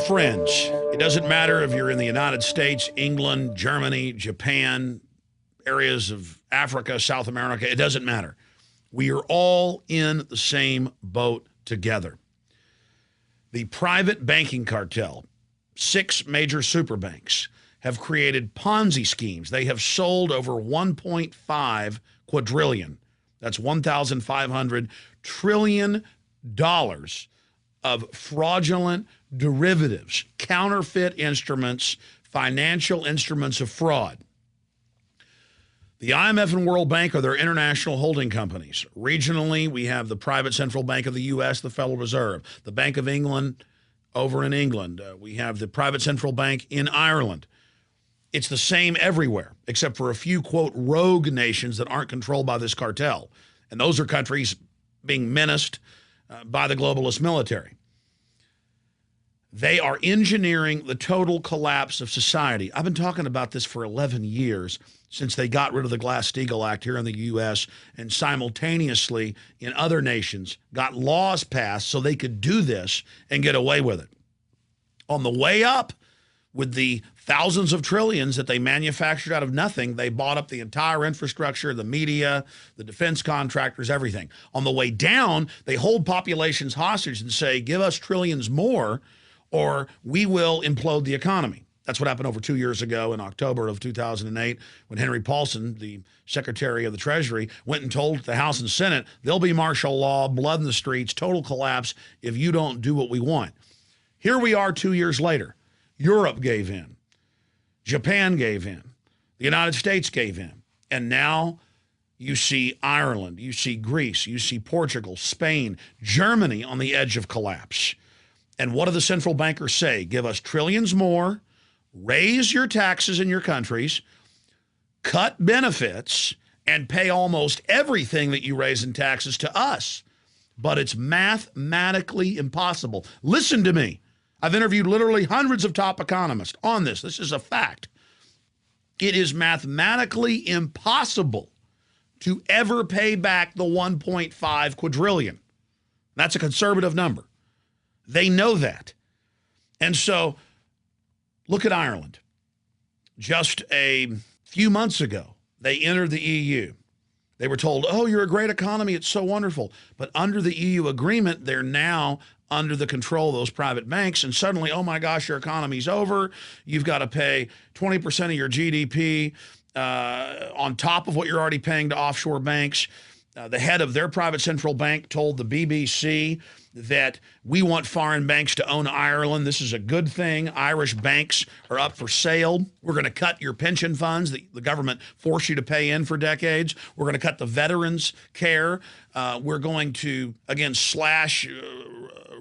friends, it doesn't matter if you're in the United States, England, Germany, Japan, areas of Africa, South America, it doesn't matter. We are all in the same boat together. The private banking cartel, 6 major super banks, have created Ponzi schemes. They have sold over 1.5 quadrillion. That's $1,500 trillion of fraudulent derivatives, counterfeit instruments, financial instruments of fraud. The IMF and World Bank are their international holding companies. Regionally, we have the private central bank of the U.S., the Federal Reserve, the Bank of England over in England. We have the private central bank in Ireland. It's the same everywhere, except for a few, quote, rogue nations that aren't controlled by this cartel. And those are countries being menaced by the globalist military. They are engineering the total collapse of society. I've been talking about this for 11 years, since they got rid of the Glass-Steagall Act here in the U.S. and simultaneously in other nations got laws passed so they could do this and get away with it. On the way up, with the thousands of trillions that they manufactured out of nothing, they bought up the entire infrastructure, the media, the defense contractors, everything. On the way down, they hold populations hostage and say, give us trillions more or we will implode the economy. That's what happened over 2 years ago in October of 2008 when Henry Paulson, the Secretary of the Treasury, went and told the House and Senate, there'll be martial law, blood in the streets, total collapse if you don't do what we want. Here we are 2 years later. Europe gave in. Japan gave in. The United States gave in. And now you see Ireland, you see Greece, you see Portugal, Spain, Germany on the edge of collapse. And what do the central bankers say? Give us trillions more, raise your taxes in your countries, cut benefits, and pay almost everything that you raise in taxes to us. But it's mathematically impossible. Listen to me. I've interviewed literally hundreds of top economists on this. This is a fact. It is mathematically impossible to ever pay back the 1.5 quadrillion. That's a conservative number. They know that. And so look at Ireland. Just a few months ago, they entered the EU. They were told, oh, you're a great economy. It's so wonderful. But under the EU agreement, they're now under the control of those private banks. And suddenly, oh, my gosh, your economy's over. You've got to pay 20% of your GDP on top of what you're already paying to offshore banks. The head of their private central bank told the BBC that we want foreign banks to own Ireland. This is a good thing. Irish banks are up for sale. We're going to cut your pension funds that the government forced you to pay in for decades. We're going to cut the veterans' care. We're going to, again, slash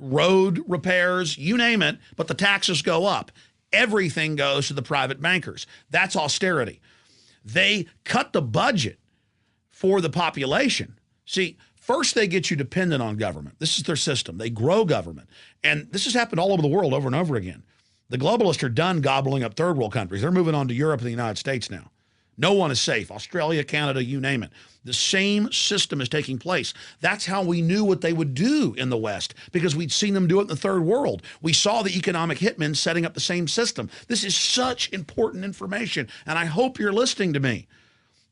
road repairs, you name it, but the taxes go up. Everything goes to the private bankers. That's austerity. They cut the budget for the population. See, first they get you dependent on government. This is their system. They grow government. And this has happened all over the world over and over again. The globalists are done gobbling up third world countries. They're moving on to Europe and the United States now. No one is safe. Australia, Canada, you name it. The same system is taking place. That's how we knew what they would do in the West, because we'd seen them do it in the third world. We saw the economic hitmen setting up the same system. This is such important information, and I hope you're listening to me.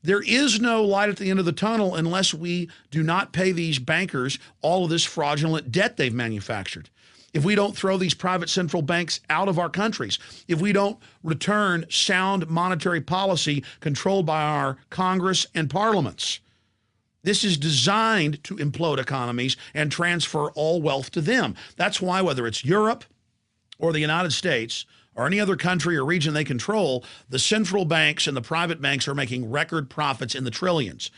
There is no light at the end of the tunnel unless we do not pay these bankers all of this fraudulent debt they've manufactured. If we don't throw these private central banks out of our countries, if we don't return sound monetary policy controlled by our Congress and parliaments. This is designed to implode economies and transfer all wealth to them. That's why whether it's Europe or the United States or any other country or region they control, the central banks and the private banks are making record profits in the trillions,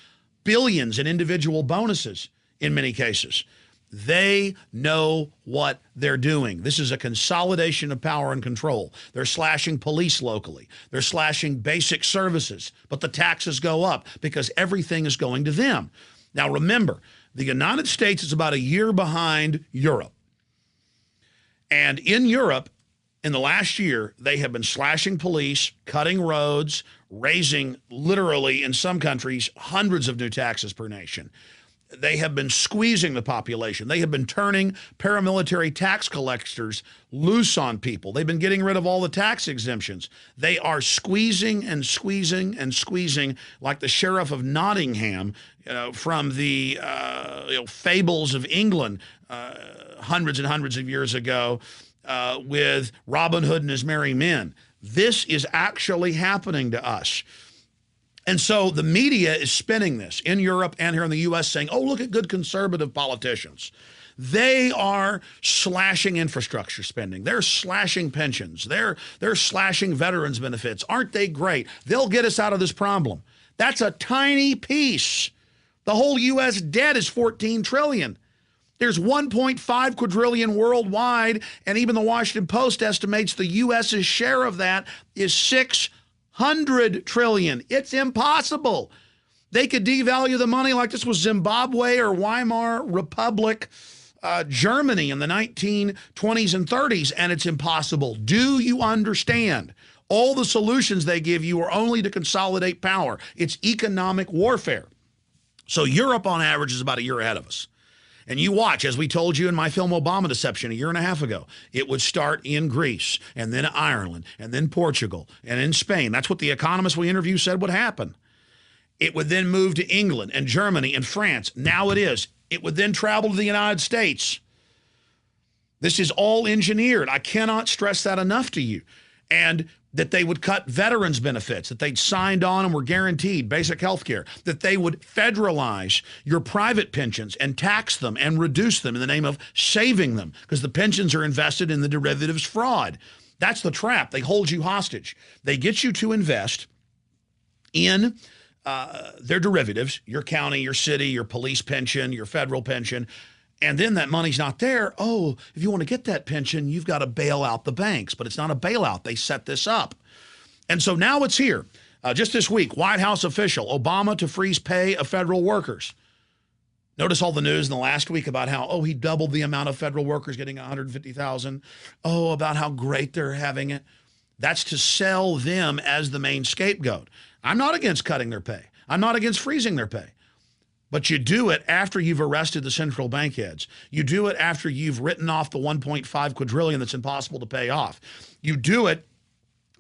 billions in individual bonuses in many cases. They know what they're doing. This is a consolidation of power and control. They're slashing police locally. They're slashing basic services, but the taxes go up because everything is going to them. Now remember, the United States is about a year behind Europe. And in Europe, in the last year, they have been slashing police, cutting roads, raising literally, in some countries, hundreds of new taxes per nation. They have been squeezing the population. They have been turning paramilitary tax collectors loose on people. They've been getting rid of all the tax exemptions. They are squeezing and squeezing and squeezing like the Sheriff of Nottingham from the fables of England hundreds and hundreds of years ago with Robin Hood and his merry men. This is actually happening to us. And so the media is spinning this in Europe and here in the U.S. saying, oh, look at good conservative politicians. They are slashing infrastructure spending. They're slashing pensions. They're slashing veterans benefits. Aren't they great? They'll get us out of this problem. That's a tiny piece. The whole U.S. debt is $14 trillion. There's 1.5 quadrillion worldwide, and even the Washington Post estimates the U.S.'s share of that is $600 trillion. It's impossible. They could devalue the money like this was Zimbabwe or Weimar Republic, Germany in the 1920s and 30s, and it's impossible. Do you understand? All the solutions they give you are only to consolidate power. It's economic warfare. So Europe, on average, is about a year ahead of us. And you watch, as we told you in my film Obama Deception a year and a half ago, it would start in Greece, and then Ireland, and then Portugal, and in Spain. That's what the economists we interviewed said would happen. It would then move to England and Germany and France. Now it is. It would then travel to the United States. This is all engineered. I cannot stress that enough to you. And that they would cut veterans benefits, that they'd signed on and were guaranteed basic health care, that they would federalize your private pensions and tax them and reduce them in the name of saving them because the pensions are invested in the derivatives fraud. That's the trap. They hold you hostage. They get you to invest in their derivatives, your county, your city, your police pension, your federal pension, and then that money's not there. Oh, if you want to get that pension, you've got to bail out the banks. But it's not a bailout. They set this up. And so now it's here. Just this week, White House official, Obama to freeze pay of federal workers. Notice all the news in the last week about how, oh, he doubled the amount of federal workers getting $150,000. Oh, about how great they're having it. That's to sell them as the main scapegoat. I'm not against cutting their pay. I'm not against freezing their pay. But you do it after you've arrested the central bank heads. You do it after you've written off the 1.5 quadrillion that's impossible to pay off. You do it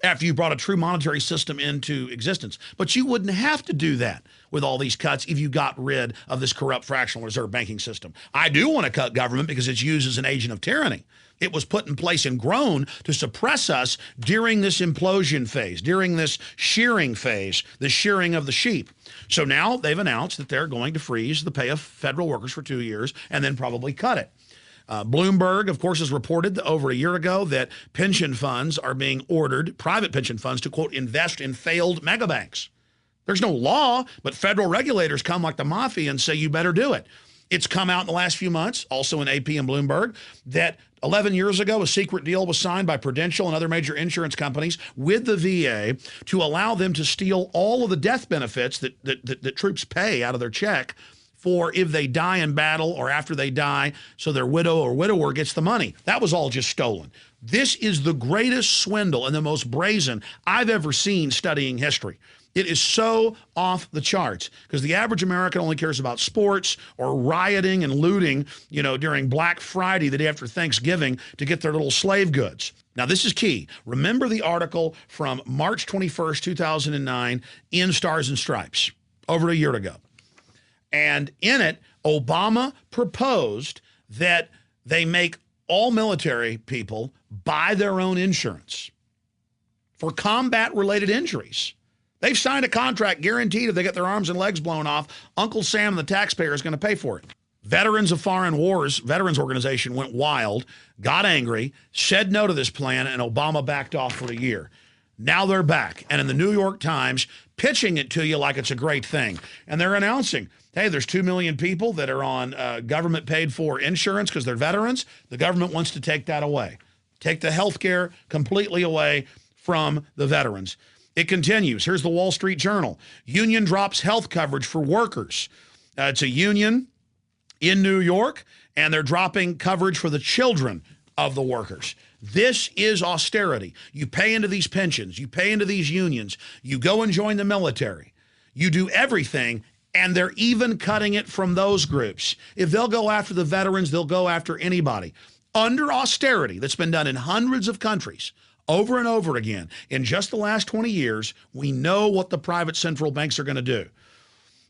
after you brought a true monetary system into existence. But you wouldn't have to do that with all these cuts if you got rid of this corrupt fractional reserve banking system. I do want to cut government because it's used as an agent of tyranny. It was put in place and grown to suppress us during this implosion phase, during this shearing phase, the shearing of the sheep. So now they've announced that they're going to freeze the pay of federal workers for 2 years and then probably cut it. Bloomberg, of course, has reported over a year ago that pension funds are being ordered, private pension funds, to, quote, invest in failed megabanks. There's no law, but federal regulators come like the mafia and say you better do it. It's come out in the last few months, also in AP and Bloomberg, that 11 years ago, a secret deal was signed by Prudential and other major insurance companies with the VA to allow them to steal all of the death benefits that troops pay out of their check for if they die in battle or after they die, so their widow or widower gets the money. That was all just stolen. This is the greatest swindle and the most brazen I've ever seen studying history. It is so off the charts because the average American only cares about sports or rioting and looting, during Black Friday, the day after Thanksgiving, to get their little slave goods. Now, this is key. Remember the article from March 21st, 2009 in Stars and Stripes, over a year ago. And in it, Obama proposed that they make all military people buy their own insurance for combat-related injuries. They've signed a contract guaranteed if they get their arms and legs blown off, Uncle Sam and the taxpayer is going to pay for it. Veterans of Foreign Wars, Veterans Organization, went wild, got angry, said no to this plan, and Obama backed off for a year. Now they're back, and in the New York Times, pitching it to you like it's a great thing. And they're announcing, hey, there's 2 million people that are on government-paid-for insurance because they're veterans. The government wants to take that away, take the health care completely away from the veterans. It continues. Here's the Wall Street Journal. Union drops health coverage for workers. It's a union in New York, and they're dropping coverage for the children of the workers. This is austerity. You pay into these pensions. You pay into these unions. You go and join the military. You do everything, And they're even cutting it from those groups. If they'll go after the veterans, they'll go after anybody. Under austerity that's been done in hundreds of countries over and over again, in just the last 20 years, we know what the private central banks are going to do.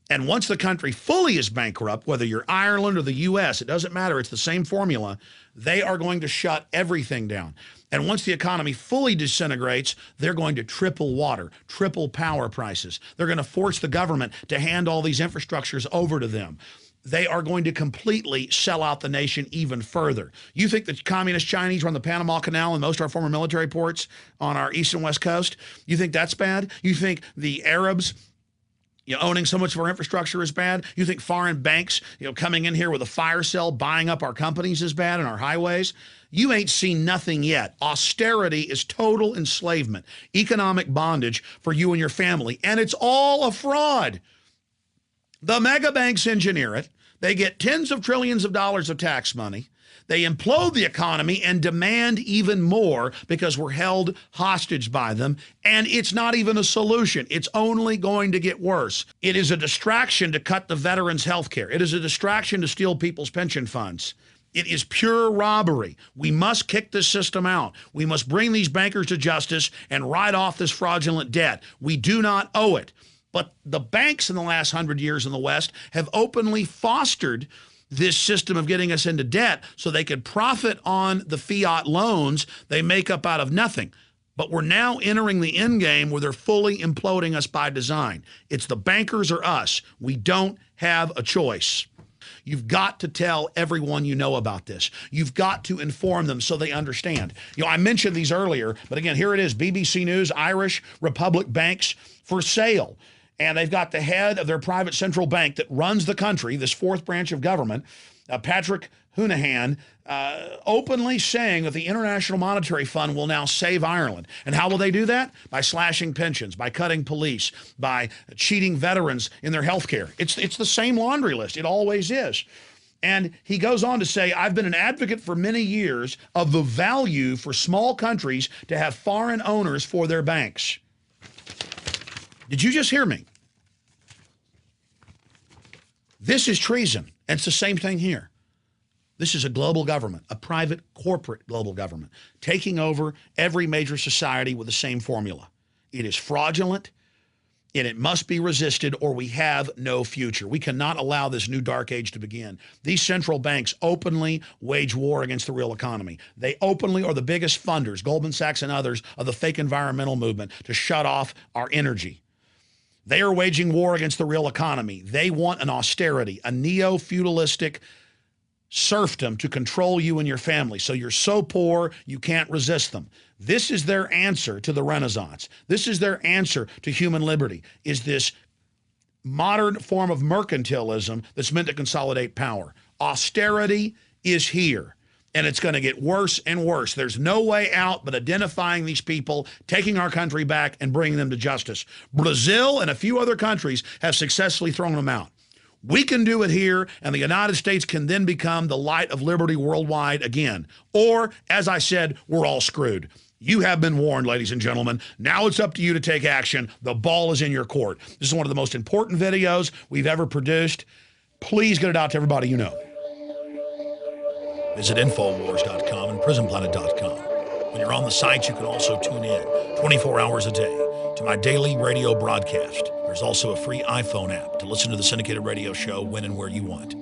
And once the country fully is bankrupt, whether you're Ireland or the U.S., it doesn't matter. It's the same formula. They are going to shut everything down. And once the economy fully disintegrates, they're going to triple water, triple power prices. They're going to force the government to hand all these infrastructures over to them. They are going to completely sell out the nation even further. You think the communist Chinese run the Panama Canal and most of our former military ports on our east and west coast? You think that's bad? You think the Arabs owning so much of our infrastructure is bad? You think foreign banks, coming in here with a fire sale, buying up our companies is bad and our highways? You ain't seen nothing yet. Austerity is total enslavement, economic bondage for you and your family, and it's all a fraud. The mega banks engineer it. They get tens of trillions of dollars of tax money. They implode the economy and demand even more because we're held hostage by them. And it's not even a solution. It's only going to get worse. It is a distraction to cut the veterans' health care. It is a distraction to steal people's pension funds. It is pure robbery. We must kick this system out. We must bring these bankers to justice and write off this fraudulent debt. We do not owe it. But the banks in the last 100 years in the West have openly fostered this system of getting us into debt so they could profit on the fiat loans they make up out of nothing. But we're now entering the end game where they're fully imploding us by design. It's the bankers or us. We don't have a choice. You've got to tell everyone you know about this. You've got to inform them so they understand. I mentioned these earlier, but again, here it is. BBC News, Irish Republic banks for sale. And they've got the head of their private central bank that runs the country, this fourth branch of government, Patrick Honohan, openly saying that the International Monetary Fund will now save Ireland. And how will they do that? By slashing pensions, by cutting police, by cheating veterans in their health care. It's the same laundry list. It always is. And he goes on to say, I've been an advocate for many years of the value for small countries to have foreign owners for their banks. Did you just hear me? This is treason, and it's the same thing here. This is a global government, a private corporate global government, taking over every major society with the same formula. It is fraudulent, and it must be resisted, or we have no future. We cannot allow this new dark age to begin. These central banks openly wage war against the real economy. They openly are the biggest funders, Goldman Sachs and others, of the fake environmental movement to shut off our energy. They are waging war against the real economy. They want an austerity, a neo-feudalistic serfdom to control you and your family. So you're so poor, you can't resist them. This is their answer to the Renaissance. This is their answer to human liberty, is this modern form of mercantilism that's meant to consolidate power. Austerity is here. And it's going to get worse and worse. There's no way out but identifying these people, taking our country back, and bringing them to justice. Brazil and a few other countries have successfully thrown them out. We can do it here, and the United States can then become the light of liberty worldwide again. Or, as I said, we're all screwed. You have been warned, ladies and gentlemen. Now it's up to you to take action. The ball is in your court. This is one of the most important videos we've ever produced. Please get it out to everybody you know. Visit Infowars.com and PrisonPlanet.com. When you're on the sites, you can also tune in 24 hours a day to my daily radio broadcast. There's also a free iPhone app to listen to the syndicated radio show when and where you want.